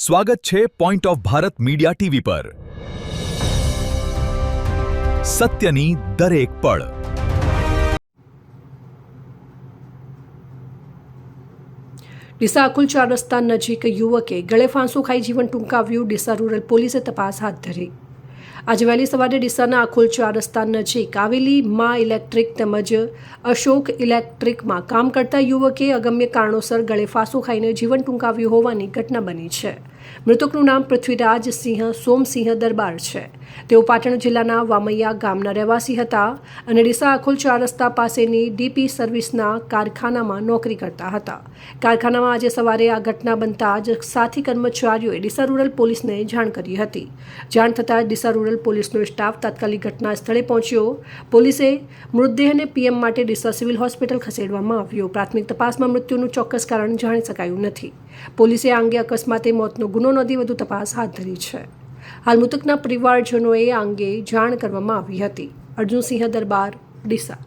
સ્વાગત છે point of Bharat media TV પર સત્યની દરેક પળ। ડીસા અકુલ 4 રસ્તા નજીક યુવકે ગળે ફાંસો ખાઈ જીવન ટૂંકાવ્યું। ડીસા રૂરલ પોલીસે તપાસ હાથ ધરી। આજે વહેલી સવારે ડીસાના અકુલ 4 રસ્તા નજીક આવેલી મા ઇલેક્ટ્રિક તેમજ અશોક ઇલેક્ટ્રિકમાં કામ કરતા યુવકે અગમ્ય કારણોસર ગળે ફાંસો ખાઈને જીવન ટૂંકાવ્યું હોવાની ઘટના બની છે। મૃતકનું નામ પૃથ્વીરાજ સિંહ સોમસિંહ દરબાર છે। તેઓ પાટણ જિલ્લાના વામૈયા ગામના રહેવાસી હતા અને ડીસા અકુલ 4 રસ્તા પાસેની ડીપી સર્વિસના કારખાનામાં નોકરી કરતા હતા। કારખાનામાં આજે સવારે આ ઘટના બનતા જ સાથી કર્મચારીઓએ ડીસા રૂરલ પોલીસને જાણ કરી હતી। જાણ થતાં ડીસા રૂરલ પોલીસનો સ્ટાફ તાત્કાલિક ઘટના સ્થળે પહોંચ્યો। પોલીસે મૃતદેહને પીએમ માટે ડીસા સિવિલ હોસ્પિટલ ખસેડવામાં આવ્યો। પ્રાથમિક તપાસમાં મૃત્યુનું ચોક્કસ કારણ જાણી શકાયું નથી। પોલીસે આ અંગે અકસ્માતે મોતનો ગુનો નોંધી વધુ તપાસ હાથ ધરી છે। હાલ મૃતકના પરિવારજનોએ આ અંગે જાણ કરવામાં આવી હતી। અર્જુનસિંહ દરબાર, ડીસા।